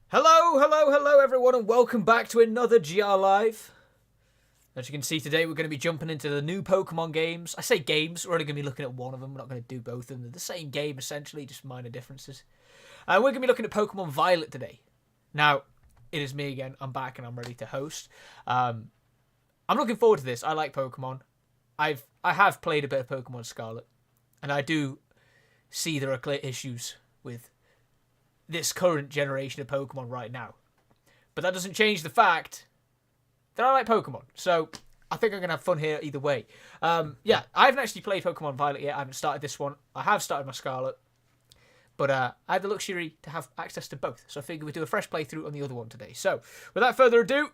Hello everyone, and welcome back to another GR Live. As you can see today, we're going to be jumping into the new Pokemon games. I say games, we're only going to be looking at one of them. We're not going to do both of them. They're the same game, essentially, just minor differences. We're going to be looking at Pokemon Violet today. Now, it is me again. I'm back and I'm ready to host. I'm looking forward to this. I like Pokemon. I have played a bit of Pokemon Scarlet, and I do see there are clear issues with this current generation of Pokemon right now. But that doesn't change the fact that I like Pokemon. So I think I'm going to have fun here either way. Yeah, I haven't actually played Pokemon Violet yet. I haven't started this one. I have started my Scarlet. But I have the luxury to have access to both. So I figured we'd do a fresh playthrough on the other one today. So without further ado,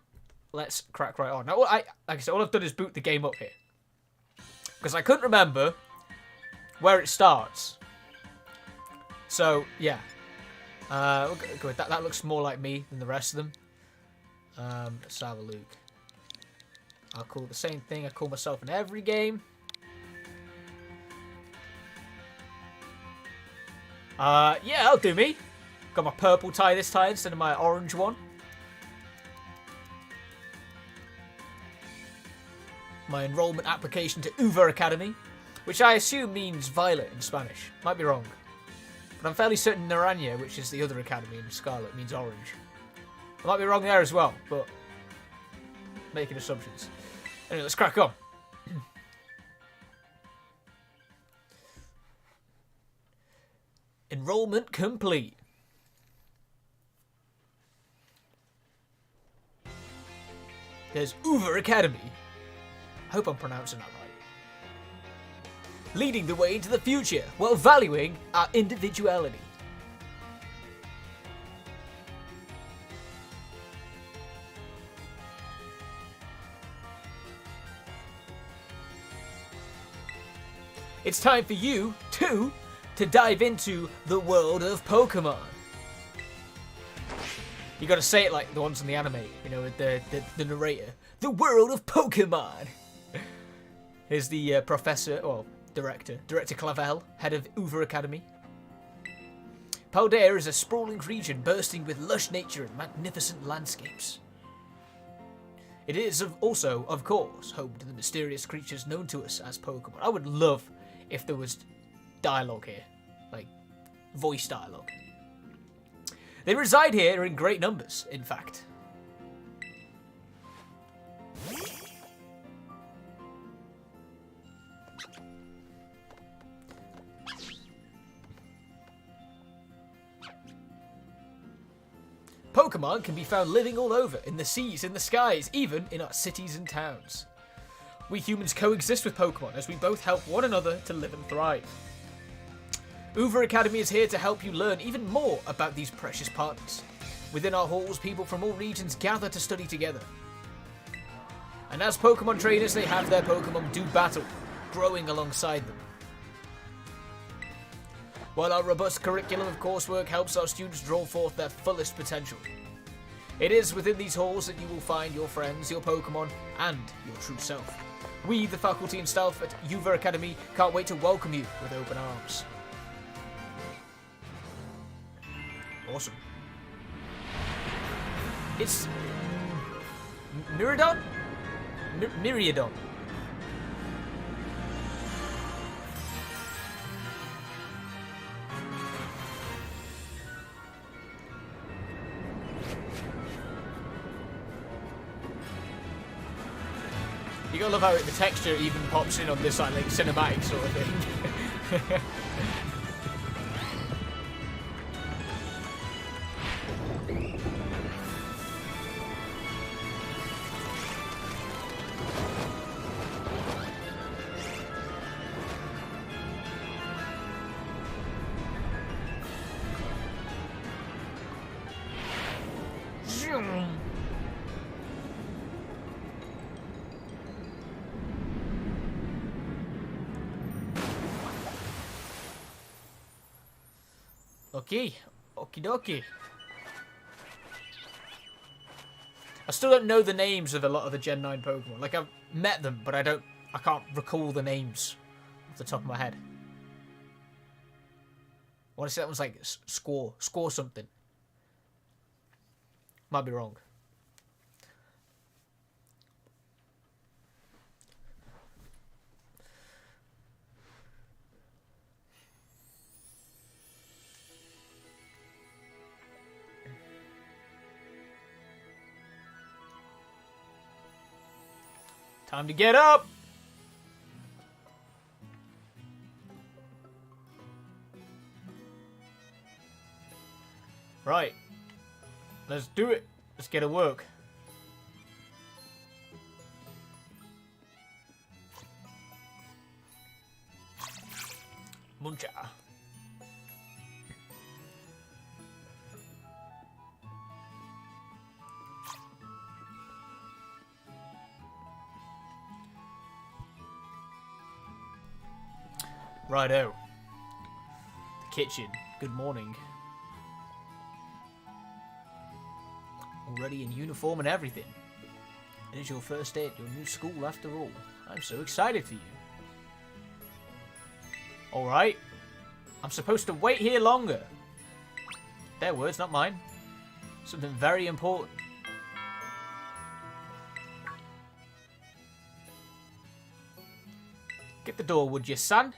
let's crack right on. Now, like I said, all I've done is boot the game up here. Because I couldn't remember where it starts. So, yeah. We'll go with that. That looks more like me than the rest of them. Let's have a look. I'll call it the same thing I call myself in every game. Yeah, that'll do me. Got my purple tie this time instead of my orange one. My enrollment application to Uber Academy, which I assume means violet in Spanish. Might be wrong. But I'm fairly certain Naranja, which is the other academy in Scarlet, means orange. I might be wrong there as well, but making assumptions. Anyway, let's crack on. Enrollment complete. There's Uber Academy. I hope I'm pronouncing that right. Leading the way into the future while valuing our individuality. It's time for you, too, to dive into the world of Pokemon. You gotta say it like the ones in the anime, you know, with the narrator. The world of Pokemon! Here's the professor, well, Director Clavel, head of Uber Academy. Paldea is a sprawling region bursting with lush nature and magnificent landscapes. It is also, of course, home to the mysterious creatures known to us as Pokemon. I would love if there was dialogue here, like voice dialogue. They reside here in great numbers, in fact. Pokemon can be found living all over, in the seas, in the skies, even in our cities and towns. We humans coexist with Pokemon as we both help one another to live and thrive. Uber Academy is here to help you learn even more about these precious partners. Within our halls, people from all regions gather to study together. And as Pokemon trainers, they have their Pokemon do battle, growing alongside them. While our robust curriculum of coursework helps our students draw forth their fullest potential. It is within these halls that you will find your friends, your Pokemon, and your true self. We, the faculty and staff at Uber Academy, can't wait to welcome you with open arms. Awesome. It's Myriadon? Myriadon. You gotta love how the texture even pops in on this like cinematic sort of thing. Okay, okie dokie. I still don't know the names of a lot of the Gen 9 Pokemon. Like, I've met them, but I can't recall the names off the top of my head. I want to say that one's like Score something. Might be wrong. Time to get up! Right. Let's do it. Let's get to work. Muncha. Righto. The kitchen. Good morning. Already in uniform and everything. It is your first day at your new school after all. I'm so excited for you. Alright. I'm supposed to wait here longer. Their words, not mine. Something very important. Get the door, would you, son?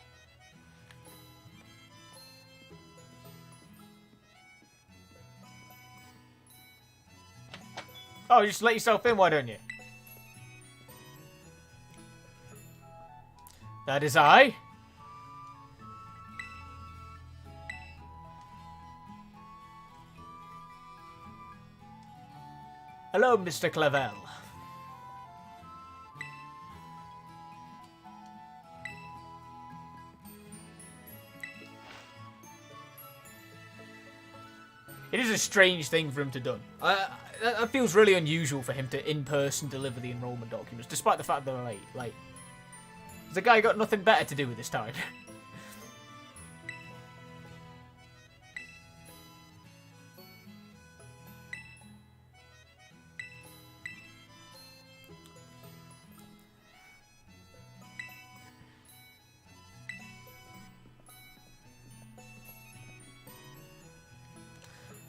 Oh, just let yourself in, why don't you? That is I. Hello, Mr. Clavel. It is a strange thing for him to do. That feels really unusual for him to in-person deliver the enrollment documents, despite the fact they're late. Like, the guy got nothing better to do with his time.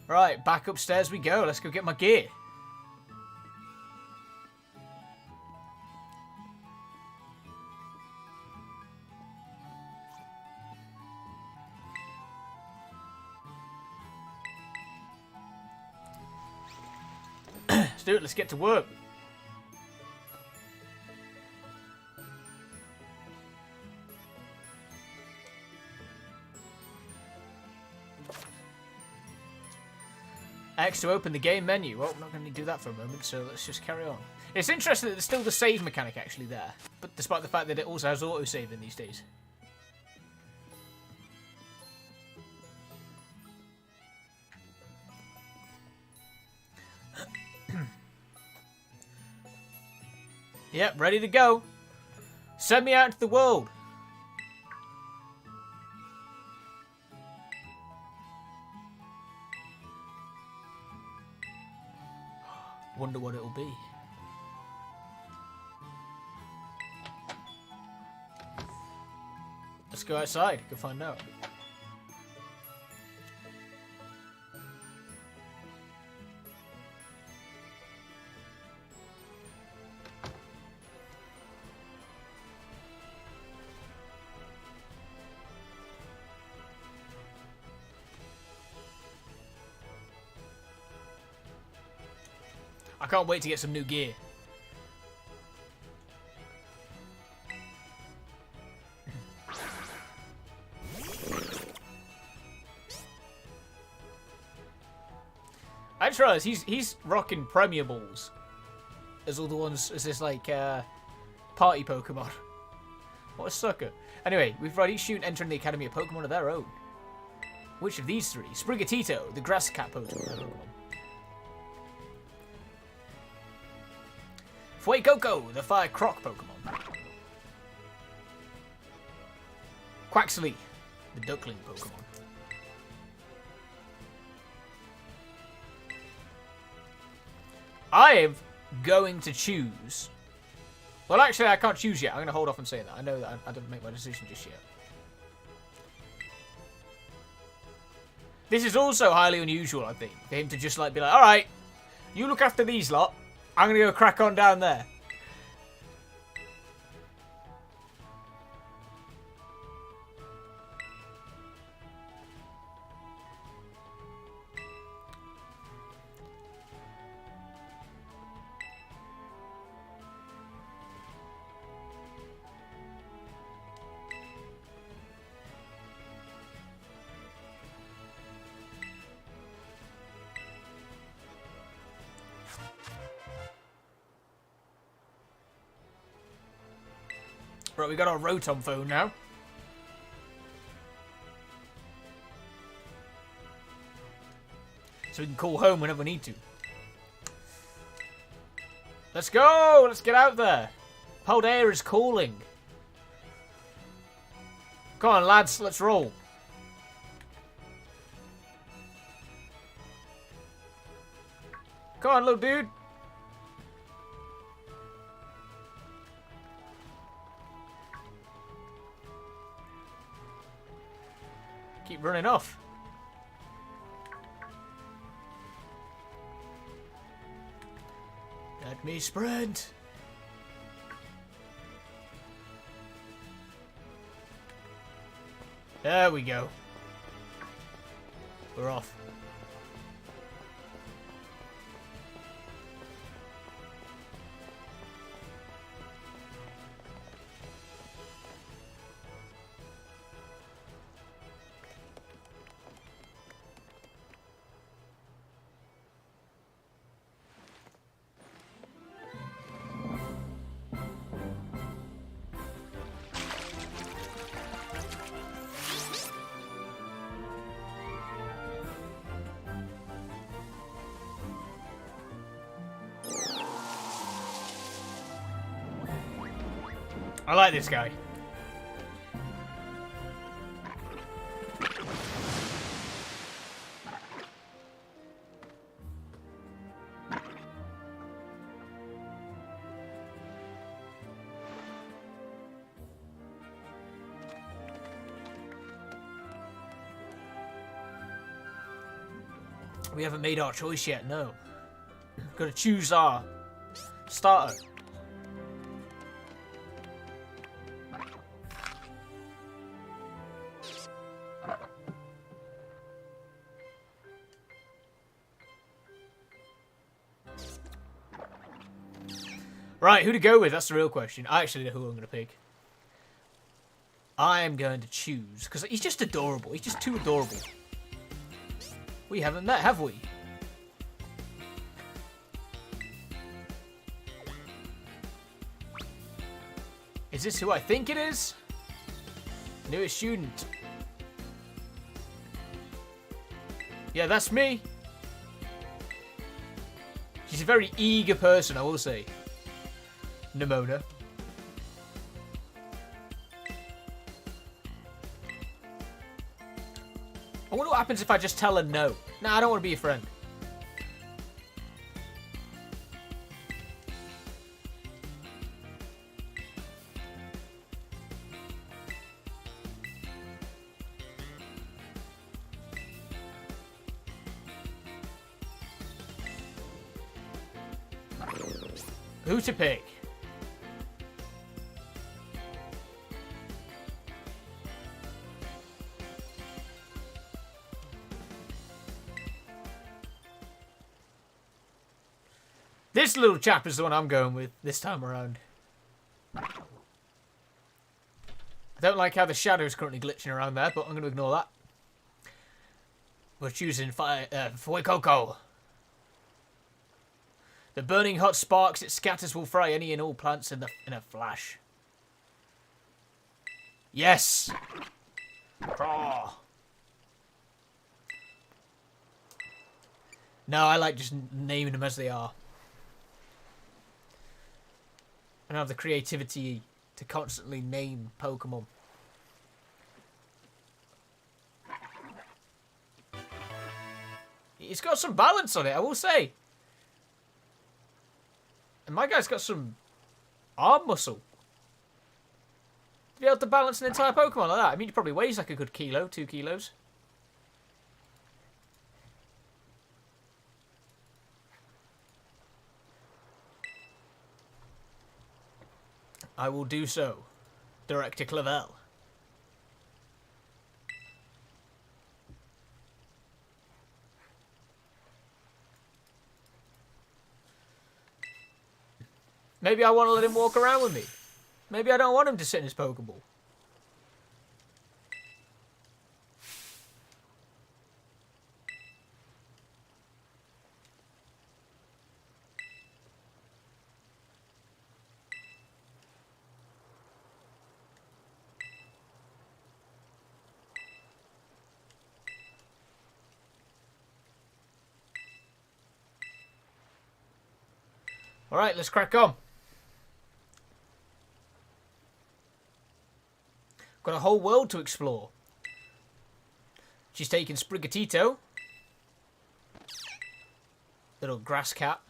Right, back upstairs we go. Let's go get my gear. Let's do it. Let's get to work. X to open the game menu. Well, I'm not going to do that for a moment, so let's just carry on. It's interesting that there's still the save mechanic actually there, but despite the fact that it also has autosaving these days. Yep, ready to go. Send me out into the world. Wonder what it'll be. Let's go outside. Go find out. I can't wait to get some new gear. I just realised he's rocking Premier Balls as all the ones as this like party Pokemon. What a sucker. Anyway, we've got each student entering the Academy of Pokemon of their own. Which of these three? Sprigatito, the grass cat Pokemon. Fuecoco, the fire croc Pokemon. Quaxley, the duckling Pokemon. I am going to choose... Well, actually, I can't choose yet. I'm going to hold off on saying that. I know that I didn't make my decision just yet. This is also highly unusual, I think, for him to just like be like, alright, You look after these lot. I'm going to go crack on down there. Right, we got our Rotom phone now. So we can call home whenever we need to. Let's go! Let's get out there. Paldea is calling. Come on, lads, let's roll. Come on, little dude. Keep running off. Let me sprint. There we go. We're off. I like this guy. We haven't made our choice yet, no. Gotta choose our starter. Right, who to go with? That's the real question. I actually know who I'm going to pick. I am going to choose, because he's just adorable. He's just too adorable. We haven't met, have we? Is this who I think it is? Newest student. Yeah, that's me. She's a very eager person, I will say. Nimona. I wonder what happens if I just tell her no. Nah, I don't want to be your friend. Who to pick? This little chap is the one I'm going with this time around. I don't like how the shadow is currently glitching around there, but I'm going to ignore that. We're choosing Fuecoco. The burning hot sparks it scatters will fry any and all plants in a flash. Yes! Craw. No, I like just naming them as they are. And have the creativity to constantly name Pokemon. It's got some balance on it, I will say. And my guy's got some arm muscle. To be able to balance an entire Pokemon like that. I mean, he probably weighs like a good kilo, 2 kilos. I will do so. Director Clavel. Maybe I want to let him walk around with me. Maybe I don't want him to sit in his Pokeball. Alright, let's crack on. Got a whole world to explore. She's taking Sprigatito. Little grass cat.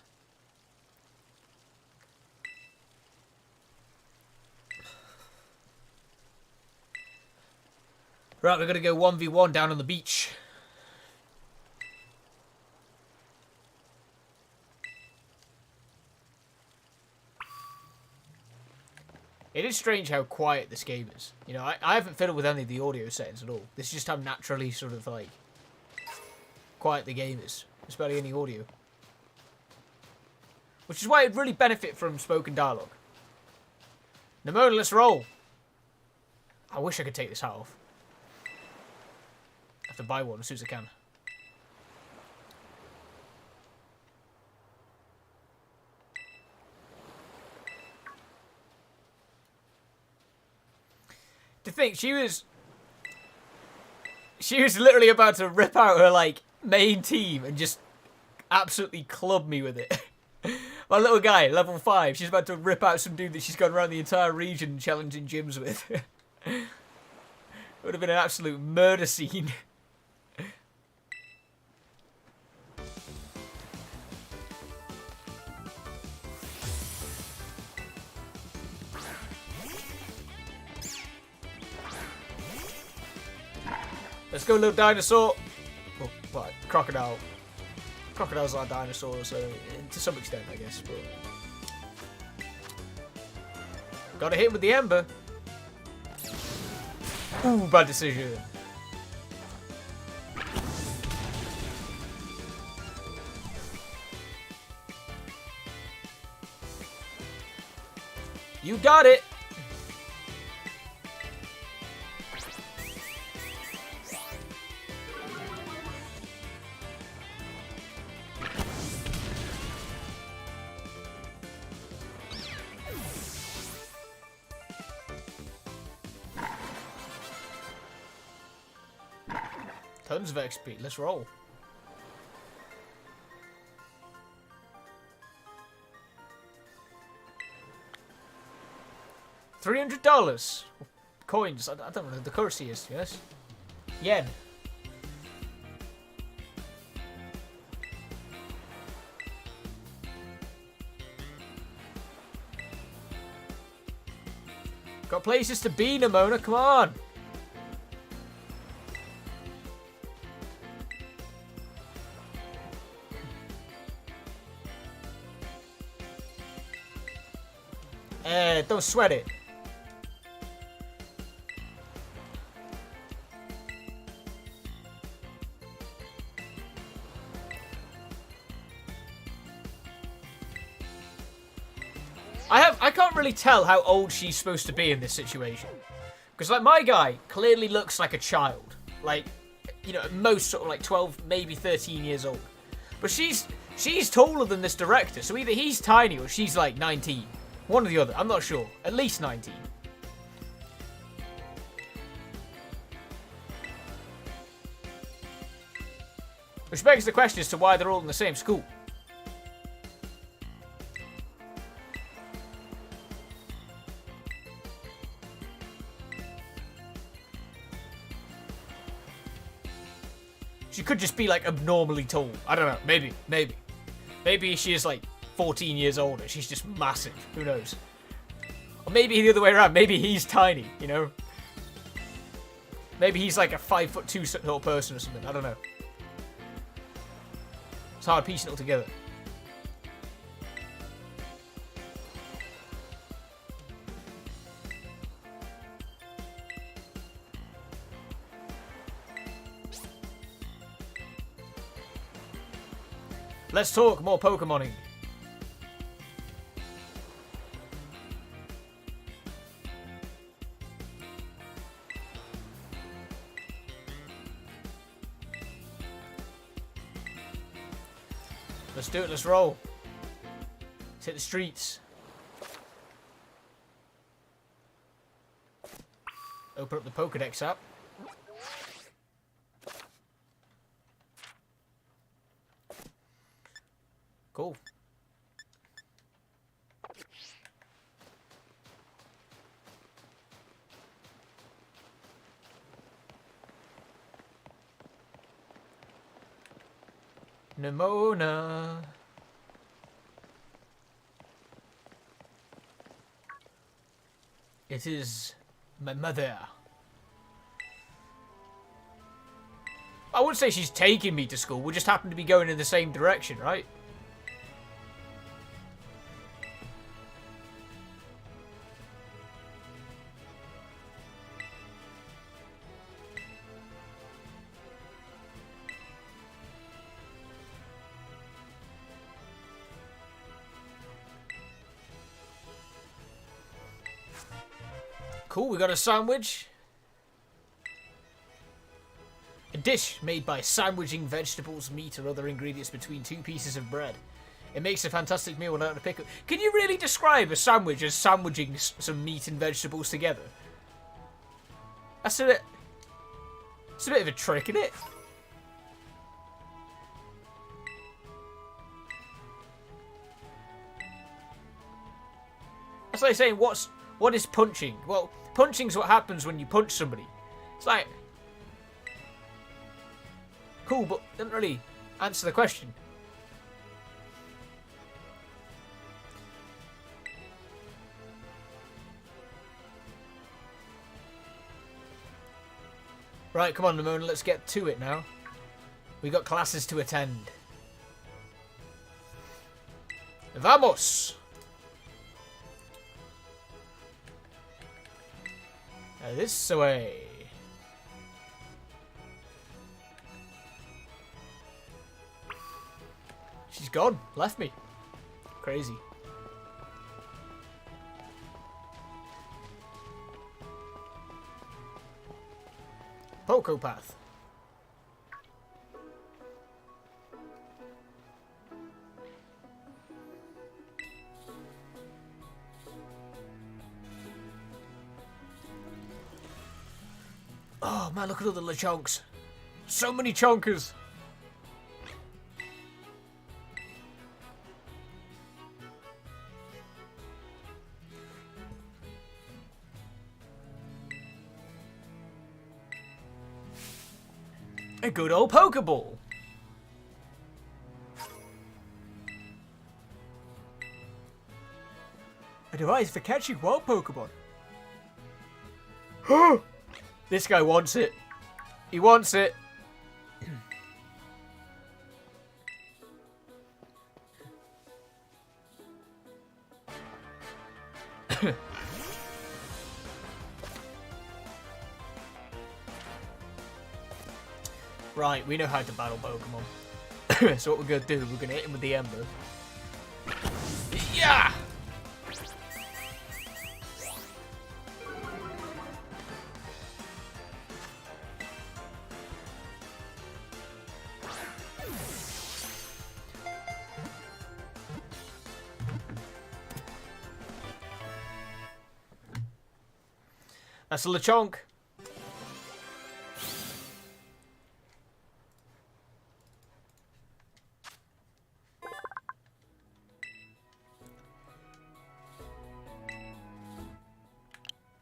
Right, we're going to go 1v1 down on the beach. It is strange how quiet this game is. You know, I haven't fiddled with any of the audio settings at all. This is just how naturally sort of, like, quiet the game is. There's barely any audio. Which is why it'd really benefit from spoken dialogue. Nimona, let's roll. I wish I could take this hat off. I have to buy one as soon as I can. To think, she was literally about to rip out her, like, main team and just absolutely club me with it. My little guy, level 5, she's about to rip out some dude that she's gone around the entire region challenging gyms with. It would have been an absolute murder scene. Let's go, little dinosaur. Oh, well, crocodile. Crocodiles are dinosaurs, so to some extent, I guess. But gotta hit with the ember. Ooh, bad decision. You got it. Tons of XP. Let's roll. $300 coins. I don't know what the currency is. Yes, yen. Got places to be, Nimona. Come on. Don't sweat it. I can't really tell how old she's supposed to be in this situation. Because, like, my guy clearly looks like a child. Like, you know, at most sort of like 12, maybe 13 years old. But she's taller than this director, so either he's tiny or she's like 19. One or the other, I'm not sure. At least 19. Which begs the question as to why they're all in the same school. She could just be, like, abnormally tall. I don't know. Maybe. Maybe she is, like, 14 years older. She's just massive. Who knows? Or maybe the other way around. Maybe he's tiny, you know? Maybe he's like a 5'2" sort of person or something. I don't know. It's hard piecing it all together. Let's talk more Pokemoning. Let's do it, let's roll. Let's hit the streets. Open up the Pokedex app. Cool. Nimona. It is my mother. I wouldn't say she's taking me to school. We just happen to be going in the same direction, right? Cool, we got a sandwich. A dish made by sandwiching vegetables, meat, or other ingredients between two pieces of bread. It makes a fantastic meal without a pickle. Can you really describe a sandwich as sandwiching some meat and vegetables together? That's a bit... It's a bit of a trick, isn't it? That's like saying, what is punching? Well, punching's what happens when you punch somebody. It's like... Cool, but doesn't really answer the question. Right, come on, Nimona, let's get to it now. We got classes to attend. Vamos! This way. She's gone. Left me. Crazy. Poco Path. Oh man, look at all the Lechonks. So many chonkers. A good old Pokeball. A device for catching wild Pokemon. This guy wants it. He wants it. Right, we know how to battle Pokemon. So what we're going to do, we're going to hit him with the Ember. Yeah! That's a Lechonk.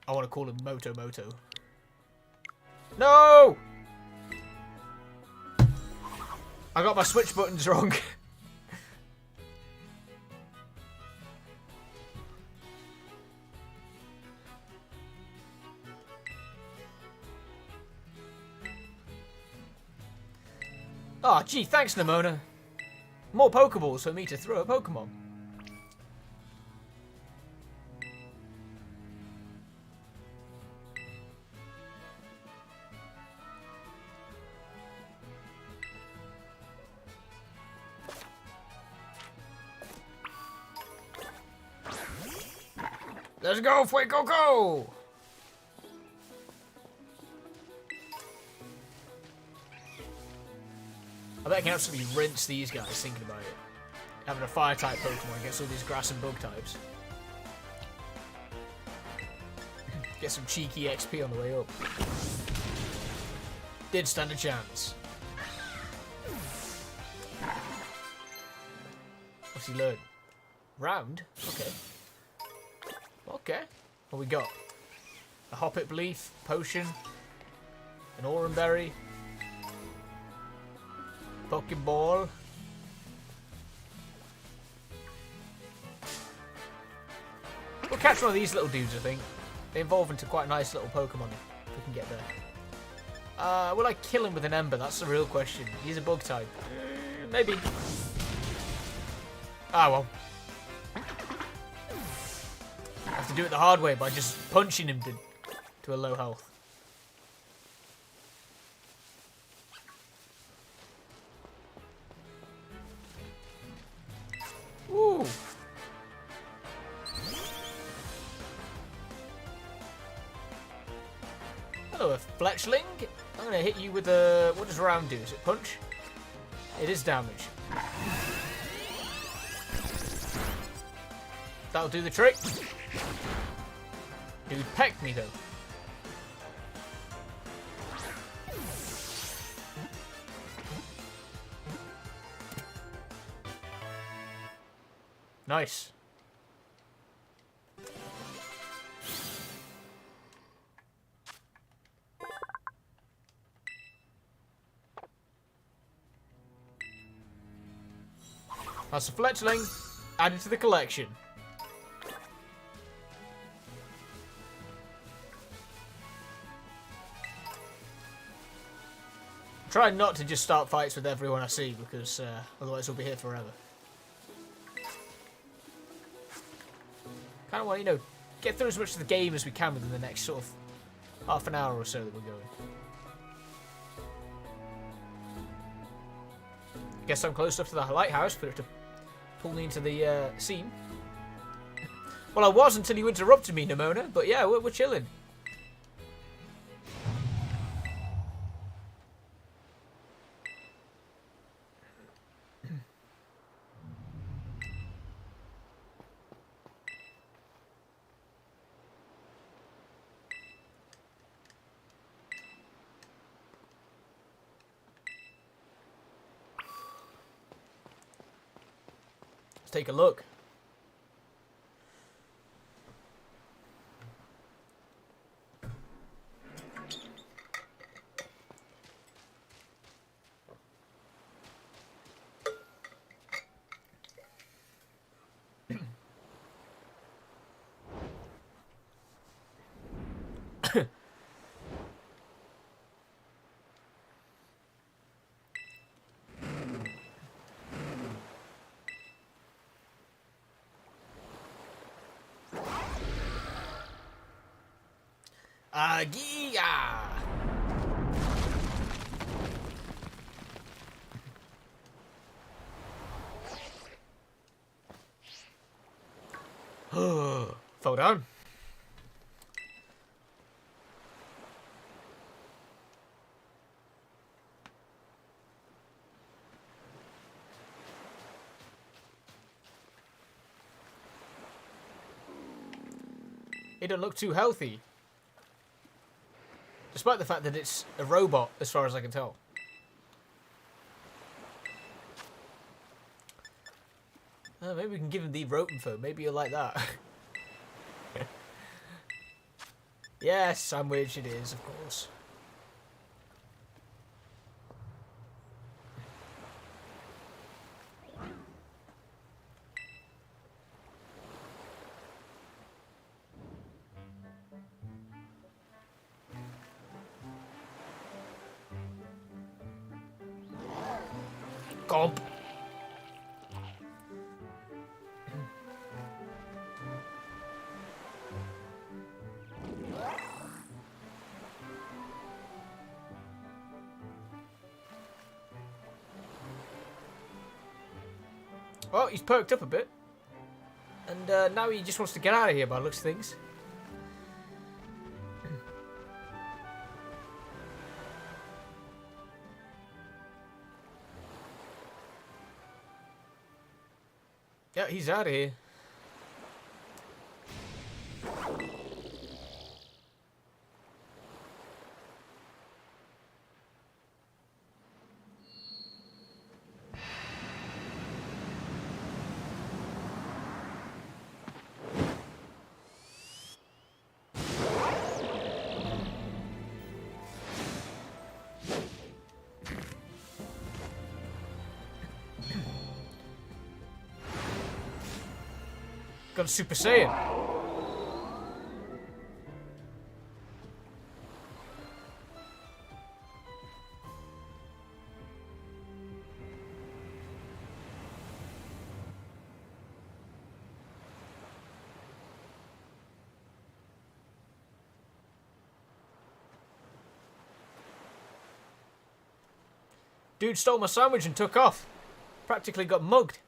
I want to call him Moto Moto. No! I got my switch buttons wrong. Oh, gee, thanks, Nimona. More Pokeballs for me to throw a Pokemon. Let's go, Fuecoco! I bet I can absolutely rinse these guys thinking about it. Having a fire type Pokemon against all these grass and bug types. Get some cheeky XP on the way up. Did stand a chance. What's he learned? Round? Okay. Okay. What we got? A Hoppip Leaf, Potion, an Aurum Berry, Pokeball. We'll catch one of these little dudes, I think. They evolve into quite nice little Pokemon if we can get there. Will I kill him with an Ember? That's the real question. He's a bug type. Maybe. Ah, well. I have to do it the hard way by just punching him to a low health. Ooh. Hello, a Fletchling. I'm going to hit you with a... What does round do? Is it punch? It is damage. That'll do the trick. Dude pecked me, though. Nice. That's a Fletchling added to the collection. Try not to just start fights with everyone I see, because otherwise we'll be here forever. Kind of want to, you know, get through as much of the game as we can within the next sort of half an hour or so that we're going. Guess I'm close enough to the lighthouse for it to pull me into the scene. Well, I was until you interrupted me, Nimona, but yeah, we're chilling. Take a look. Agia! Fall down. It don't look too healthy. Despite the fact that it's a robot, as far as I can tell. Maybe we can give him the rope info. Maybe you'll like that. Yes, sandwich it is, of course. Gomp. Oh, he's perked up a bit. And now he just wants to get out of here by the looks of things. Yeah, he's out of here. Got a Super Saiyan. Dude stole my sandwich and took off. Practically got mugged.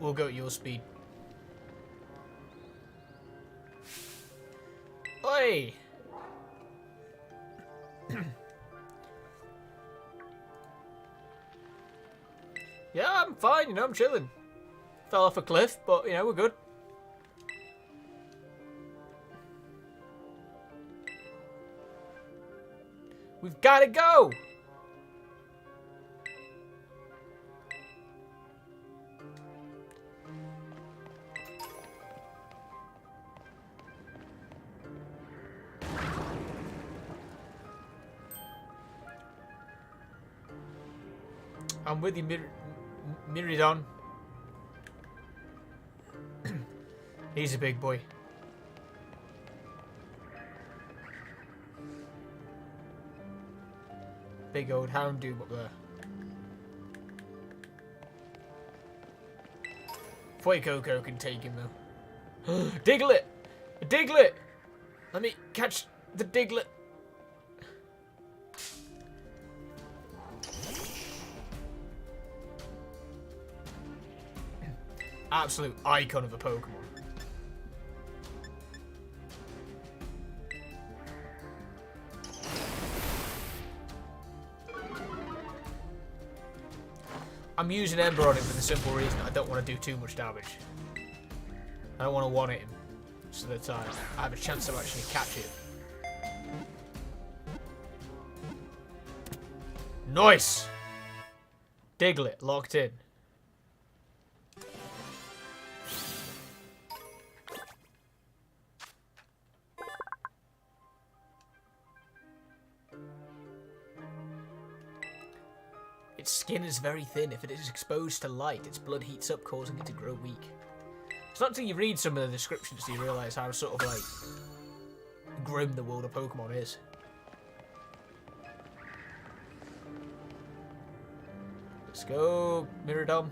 We'll go at your speed. Oi! Yeah, I'm fine, you know, I'm chilling. Fell off a cliff, but, you know, we're good. We've got to go! I'm with you, Miridon. He's a big boy. Big old Houndoom up there. Fuecoco can take him though. Diglett! A Diglett! Let me catch the Diglett. Absolute icon of a Pokemon. I'm using Ember on him for the simple reason I don't want to do too much damage. I don't want to one-hit him so that I have a chance of actually catching him. Nice! Diglett locked in. Its skin is very thin. If it is exposed to light, its blood heats up, causing it to grow weak. It's not until you read some of the descriptions do you realise how sort of like grim the world of Pokemon is. Let's go, Miradom.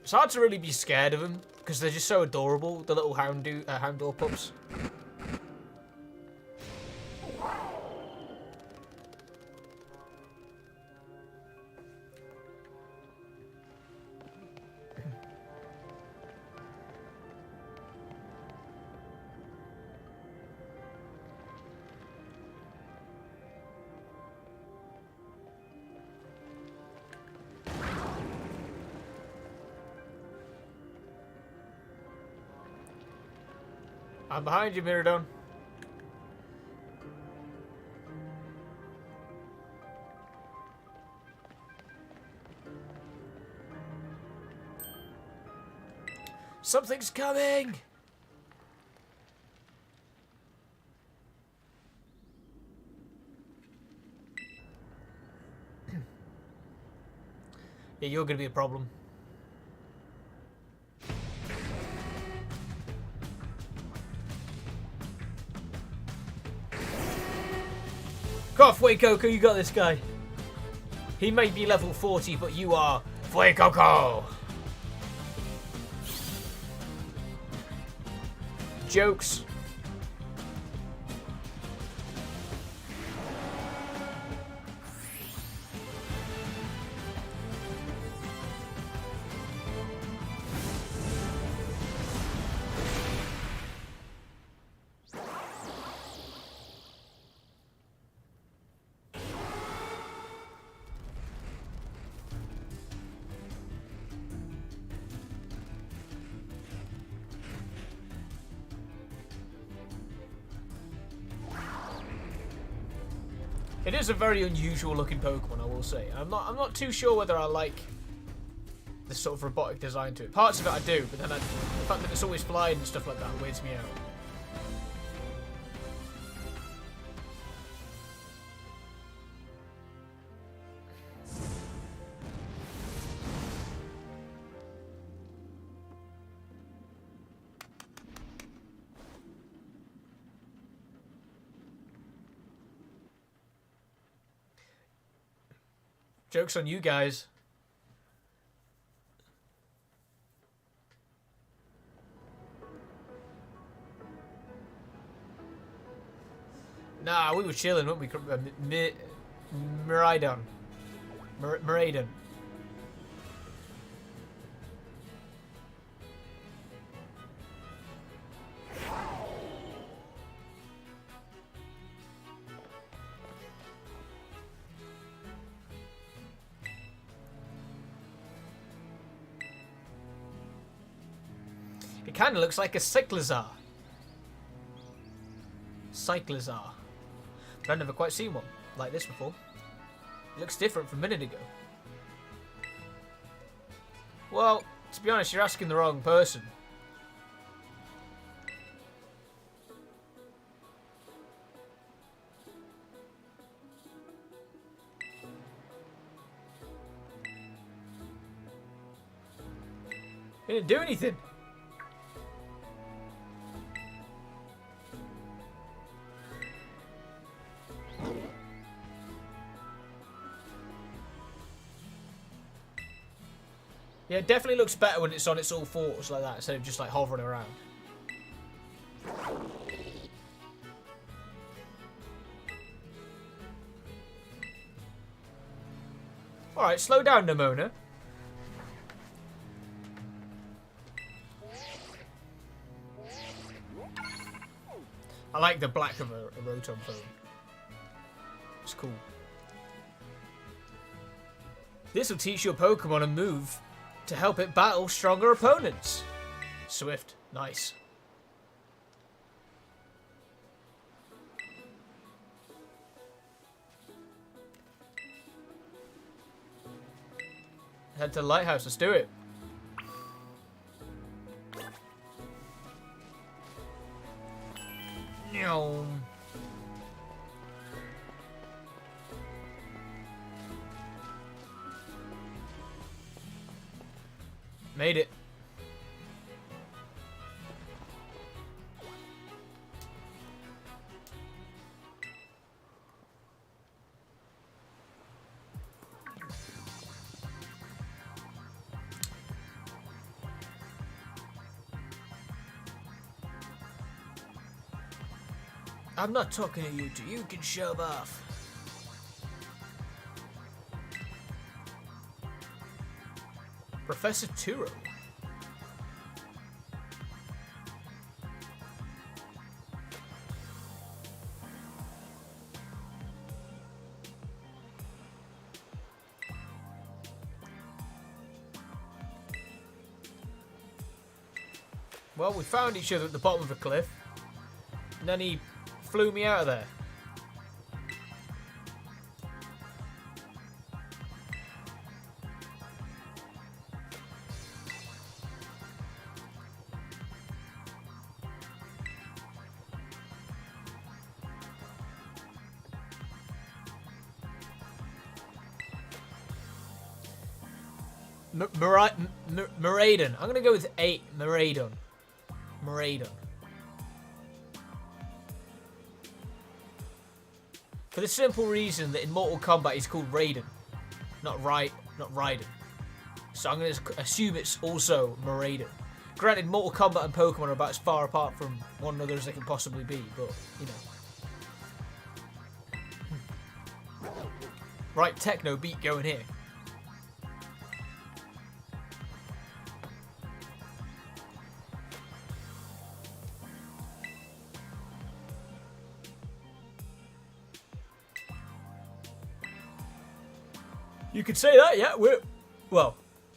It's hard to really be scared of them because they're just so adorable, the little Houndour pups. I'm behind you, Miradon. Something's coming! Yeah, you're going to be a problem. Cough, Fuecoco, you got this guy. He may be level 40, but you are Fuecoco. Jokes. It is a very unusual looking Pokemon, I will say. I'm not too sure whether I like this sort of robotic design to it. Parts of it I do, but then the fact that it's always flying and stuff like that weirds me out. Joke's on you guys. Nah, we were chilling, weren't we? Miraidon. Miraidon. It kind of looks like a Cyclizar. Cyclizar. But I've never quite seen one like this before. It looks different from a minute ago. Well, to be honest, you're asking the wrong person. It didn't do anything. Yeah, it definitely looks better when it's on its all fours like that, instead of just like hovering around. Alright, slow down, Nimona. I like the black of a Rotom phone. It's cool. This will teach your Pokemon a move to help it battle stronger opponents. Swift. Nice. Head to the lighthouse. Let's do it. No. Made it. I'm not talking to you two. You can shove off. Professor Turo. Well, we found each other at the bottom of a cliff, and then he flew me out of there. Miraidon. I'm gonna go with 8. Miraidon. Miraidon. For the simple reason that in Mortal Kombat he's called Raiden, not Raiden. So I'm gonna assume it's also Miraidon. Granted, Mortal Kombat and Pokemon are about as far apart from one another as they can possibly be, but you know. Right, techno beat going here. You could say that, yeah. We're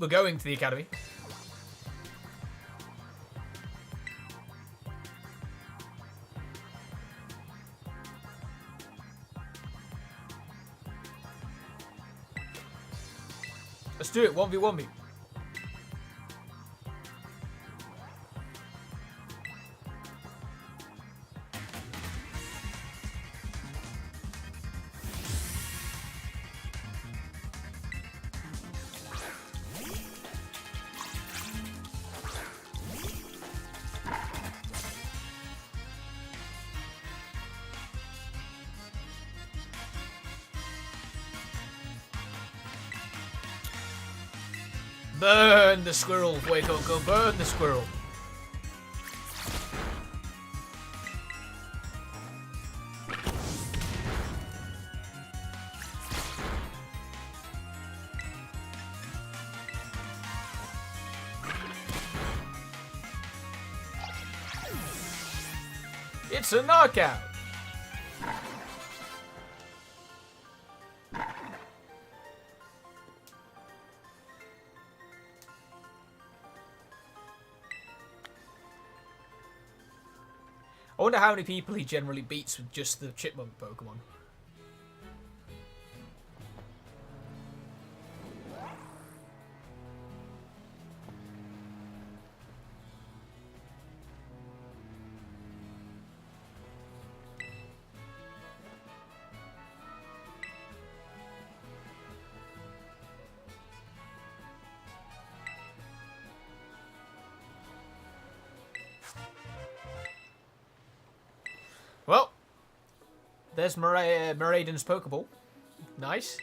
going to the academy. Let's do it. 1v1 me. Burn the squirrel, wake up, go burn the squirrel. It's a knockout. I wonder how many people he generally beats with just the chipmunk Pokemon. Well, there's Miraidon's Pokeball. Nice.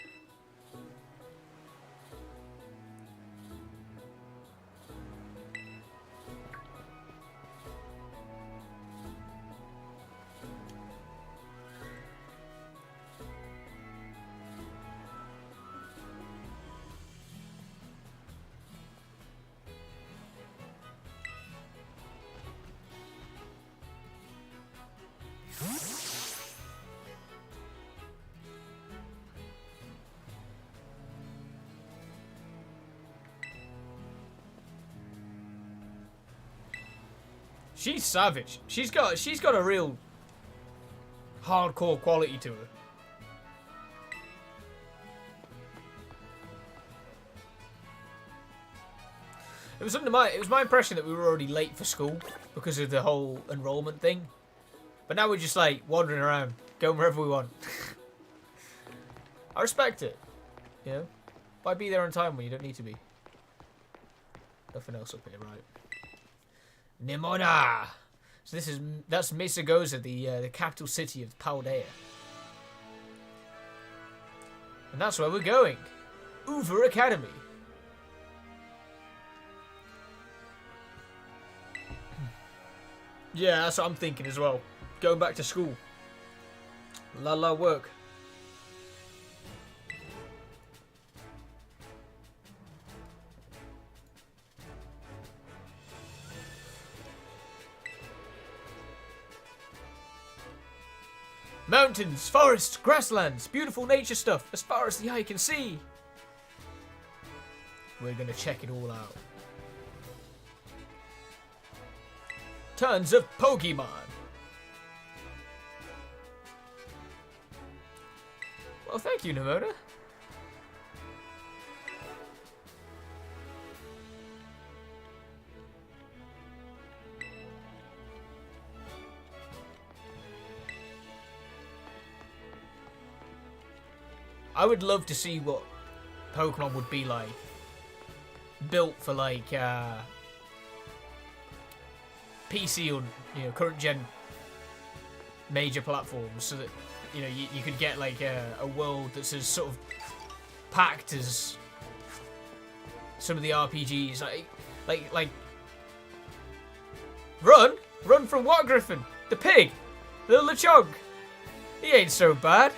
She's savage. She's got a real hardcore quality to her. It was my impression that we were already late for school because of the whole enrollment thing. But now we're just like wandering around, going wherever we want. I respect it. You know? Why be there on time when you don't need to be? Nothing else up here, right? Nimona! So that's Mesagoza, the capital city of Paldea. And that's where we're going. Uber Academy. Yeah, that's what I'm thinking as well. Going back to school. La work. Mountains, forests, grasslands, beautiful nature stuff as far as the eye can see. We're gonna check it all out. Tons of Pokemon. Well, thank you, Nimona. I would love to see what Pokemon would be like built for like PC or current gen major platforms, so that you could get like a world that's as sort of packed as some of the RPGs. Like run from what, Griffin? The pig, little Lechonk. He ain't so bad.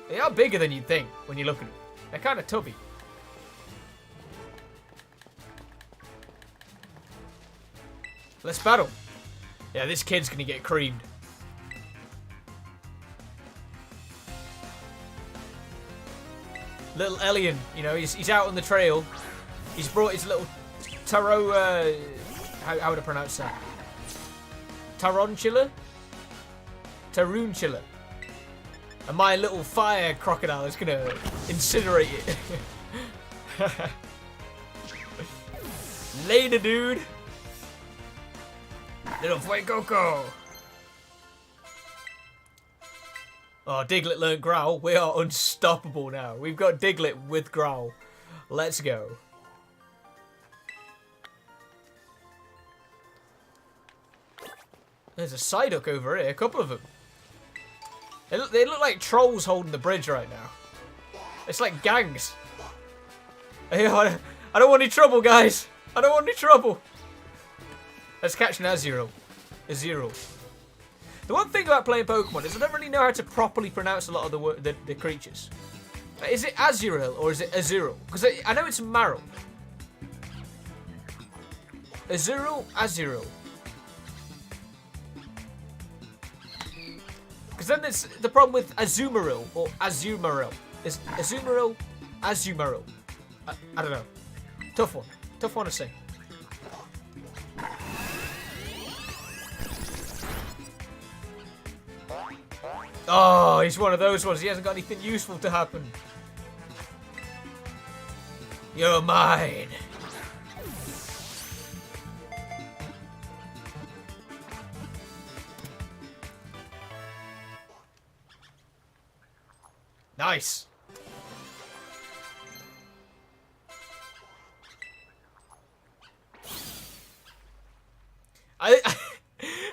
They are bigger than you'd think when you look at them. They're kind of tubby. Let's battle. Yeah, this kid's gonna get creamed. Little Elian, he's out on the trail. He's brought his little taro. How would I pronounce that? Tarantula? Taruntula. And my little fire crocodile is gonna incinerate it. Later, dude. Little Fuecoco. Oh, Diglett learned Growl. We are unstoppable now. We've got Diglett with Growl. Let's go. There's a Psyduck over here. A couple of them. They look like trolls holding the bridge right now. It's like gangs. I don't want any trouble, guys. I don't want any trouble. Let's catch an Azurill. The one thing about playing Pokemon is I don't really know how to properly pronounce a lot of the creatures. Is it Azurill or is it Azurill? Because I know it's Marill. Azurill. Because then there's the problem with Azumarill or Azumarill. Is Azumarill Azumarill? I don't know. Tough one to say. Oh, he's one of those ones. He hasn't got anything useful to happen. You're mine. Nice.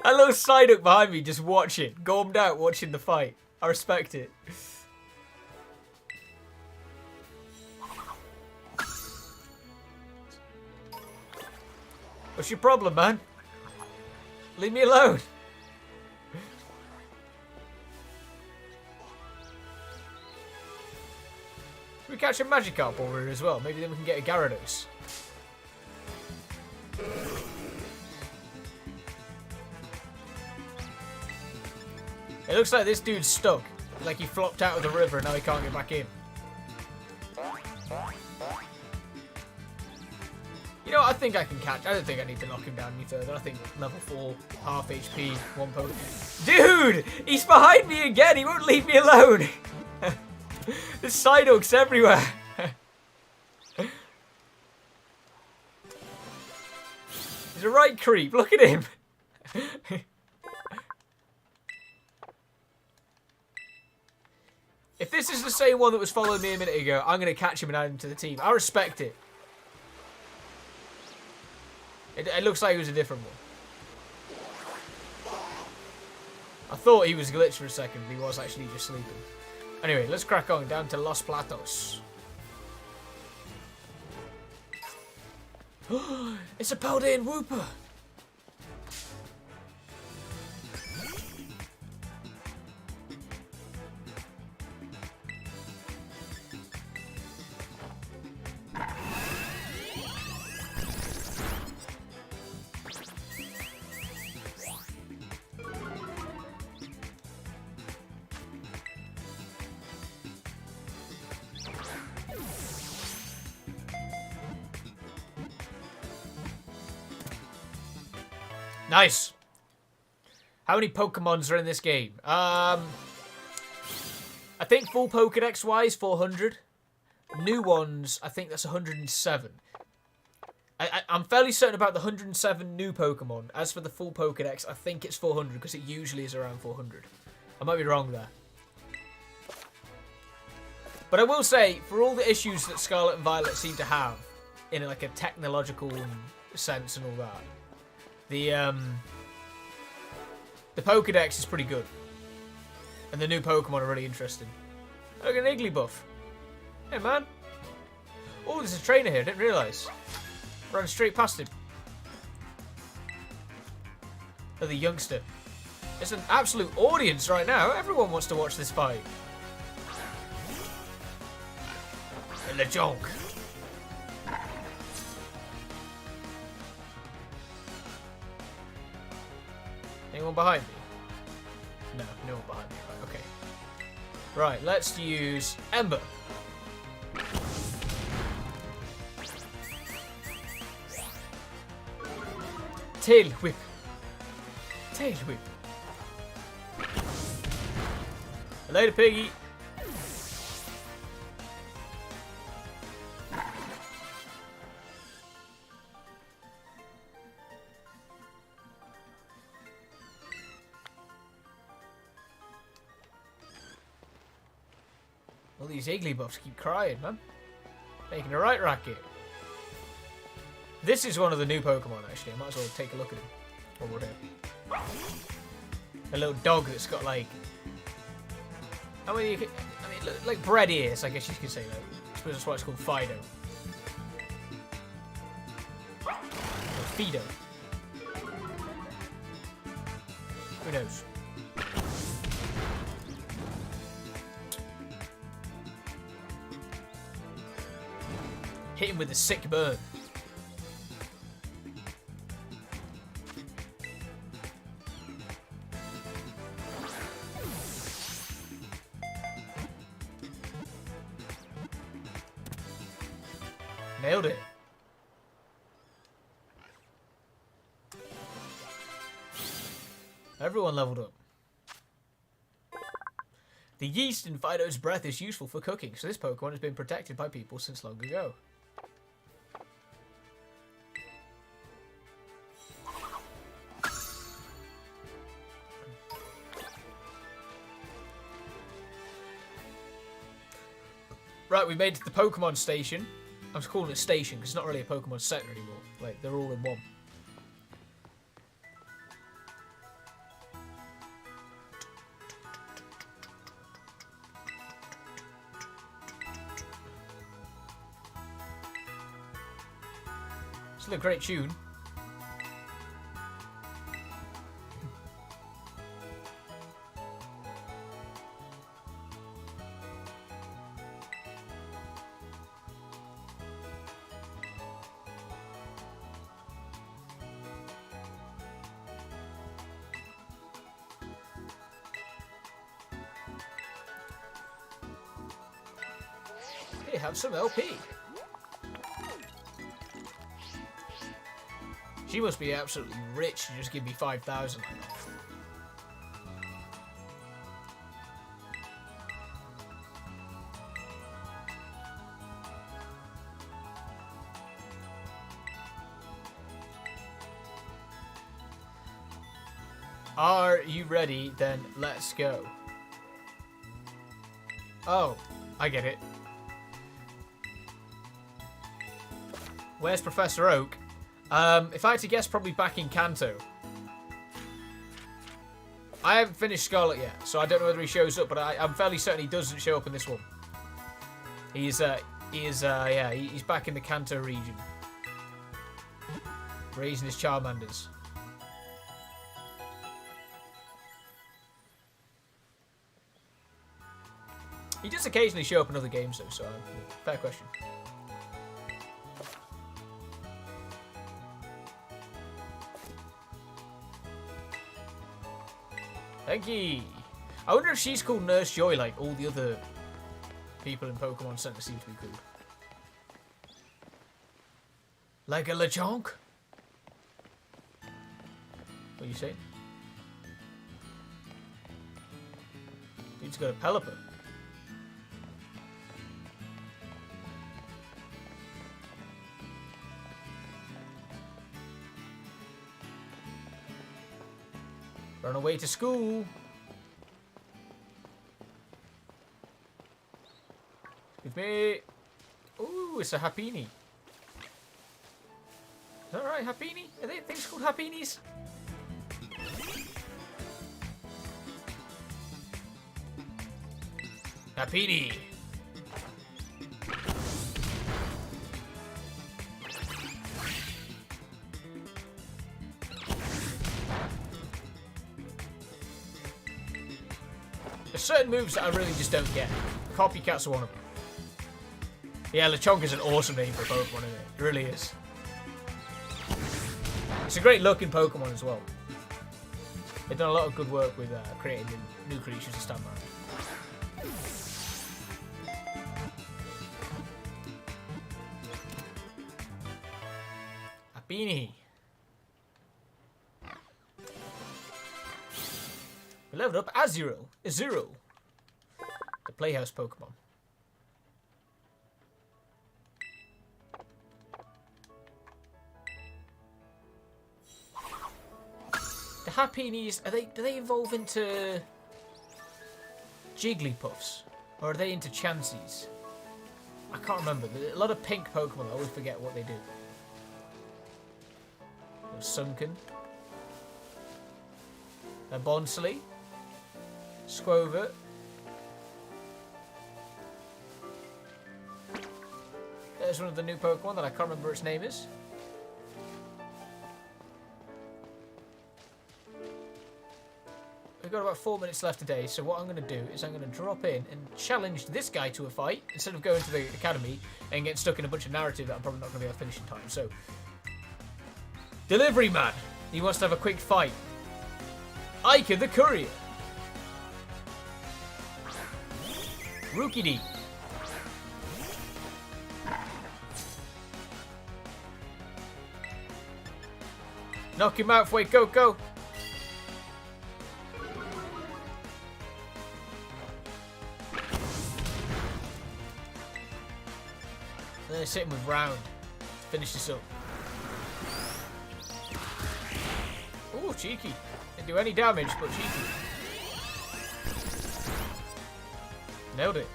A little Psyduck behind me just watching, gormed out watching the fight. I respect it. What's your problem, man? Leave me alone. We catch a Magikarp over here as well. Maybe then we can get a Gyarados. It looks like this dude's stuck. Like he flopped out of the river and now he can't get back in. You know what? I think I can catch. I don't think I need to knock him down any further. I think level 4, half HP, 1 Pokemon. Dude! He's behind me again! He won't leave me alone! There's Psyducks everywhere! He's a right creep. Look at him! If this is the same one that was following me a minute ago, I'm going to catch him and add him to the team. I respect it. It looks like it was a different one. I thought he was glitched for a second, but he was actually just sleeping. Anyway, let's crack on down to Los Platos. It's a Paldean Wooper. Nice. How many Pokemons are in this game? I think full Pokedex wise, 400. New ones, I think that's 107. I'm fairly certain about the 107 new Pokemon. As for the full Pokedex, I think it's 400 because it usually is around 400. I might be wrong there. But I will say, for all the issues that Scarlet and Violet seem to have, in like a technological sense and all that, the Pokédex is pretty good. And the new Pokemon are really interesting. Look at an Igglybuff. Hey, man. Oh, there's a trainer here. Didn't realise. Ran straight past him. Oh, the youngster. It's an absolute audience right now. Everyone wants to watch this fight. And the junk. Anyone behind me? No, no one behind me. Right, okay. Right, let's use Ember. Tail Whip. Tail Whip. Later, piggy. All these Igglybuffs keep crying, man. Making a right racket. This is one of the new Pokemon, actually. I might as well take a look at him while we're here. A little dog that's got like... I mean, like bread ears, I guess you could say that. I suppose that's why it's called Fido. Or Fido. Who knows? Hit him with a sick burn. Nailed it. Everyone leveled up. The yeast in Fido's breath is useful for cooking, so this Pokemon has been protected by people since long ago. Right, we made it to the Pokemon Station. I was calling it Station because it's not really a Pokemon Center anymore. Like, they're all in one. Still a great tune. Hey, have some LP. She must be absolutely rich to just give me 5,000 like that. Are you ready? Then let's go. Oh, I get it. Where's Professor Oak? If I had to guess, probably back in Kanto. I haven't finished Scarlet yet, so I don't know whether he shows up, but I'm fairly certain he doesn't show up in this one. He's back in the Kanto region. Raising his Charmanders. He does occasionally show up in other games though, so fair question. Thank you. I wonder if she's called Nurse Joy like all the other people in Pokemon Center seem to be called. Like a Lechonk? What are you saying? Dude's got a Pelipper. Run away to school. With me. Ooh, it's a Happiny. Is that right, Happiny? Are they things called Happinis? Happiny. There's certain moves that I really just don't get. Copycats are one of them. Yeah, Lechonk is an awesome name for a Pokemon, isn't it? It really is. It's a great looking Pokemon as well. They've done a lot of good work with creating the new creatures this time around. Happiny. We leveled up Azuro, the Playhouse Pokemon. The Happinis, do they evolve into Jigglypuffs? Or are they into Chanseys? I can't remember. There's a lot of pink Pokemon, I always forget what they do. There's Sunken. A Bonsly. Squovert. There's one of the new Pokemon that I can't remember its name is. We've got about 4 minutes left today, so what I'm going to do is I'm going to drop in and challenge this guy to a fight instead of going to the academy and getting stuck in a bunch of narrative that I'm probably not going to be able to finish in time. So, Delivery Man. He wants to have a quick fight. Ika the Courier. Rookidee. Knock him out, wait, go, go. And then hit him with Round. Finish this up. Ooh, cheeky. Didn't do any damage, but cheeky. Nailed it.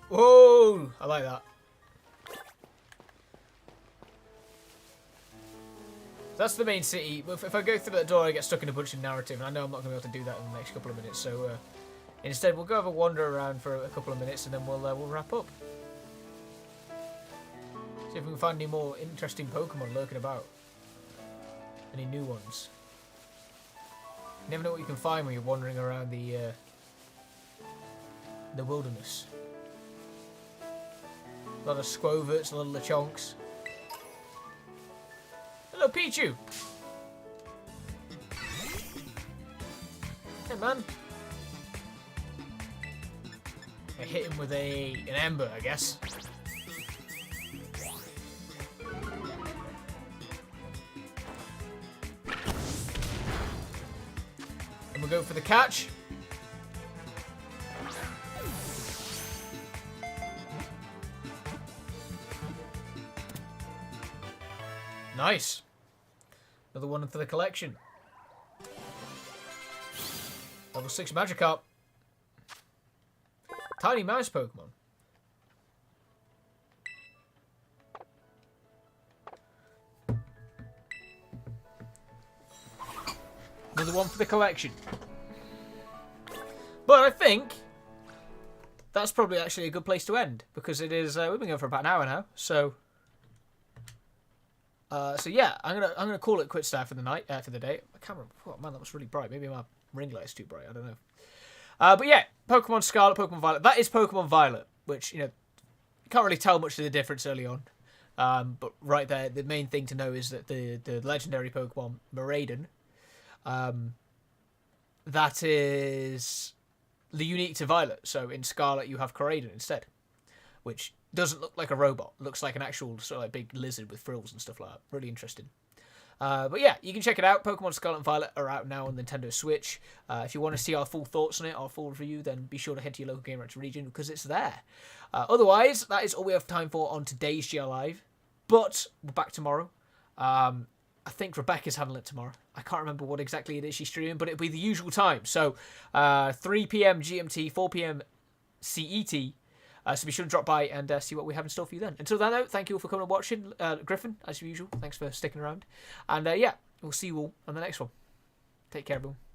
Whoa! I like that. That's the main city. If I go through that door, I get stuck in a bunch of narrative, and I know I'm not going to be able to do that in the next couple of minutes. So instead, we'll go have a wander around for a couple of minutes, and then we'll wrap up. See if we can find any more interesting Pokemon lurking about. Any new ones. You never know what you can find when you're wandering around the wilderness. A lot of Squoverts, a lot of Lechonks. Hello, Pichu! Hey, man. I hit him with an Ember, I guess. And we'll go for the catch. Nice. Another one for the collection. Level 6 Magikarp. Tiny mouse Pokemon. Another one for the collection. But I think that's probably actually a good place to end, because it is we've been going for about an hour now, so yeah, I'm gonna call it quits there for the night, for the day. My camera, oh man, that was really bright. Maybe my ring light is too bright. I don't know. But yeah, Pokemon Scarlet, Pokemon Violet. That is Pokemon Violet, which, you know, you can't really tell much of the difference early on. But right there, the main thing to know is that the legendary Pokemon Miraidon, that is the unique to Violet. So in Scarlet, you have Koraidon instead, which doesn't look like a robot. It looks like an actual sort of like big lizard with frills and stuff like that. Really interesting. But yeah, you can check it out. Pokemon Scarlet and Violet are out now on Nintendo Switch. If you want to see our full thoughts on it, our full review, then be sure to head to your local Game Ranch region, because it's there. Otherwise, that is all we have time for on today's GR Live. But we're back tomorrow. I think Rebecca's handling it tomorrow. I can't remember what exactly it is she's streaming, but it'll be the usual time. So 3 p.m. GMT, 4 p.m. CET. So be sure to drop by and see what we have in store for you then. Until then, though, thank you all for coming and watching. Griffin, as usual, thanks for sticking around. And yeah, we'll see you all on the next one. Take care, everyone.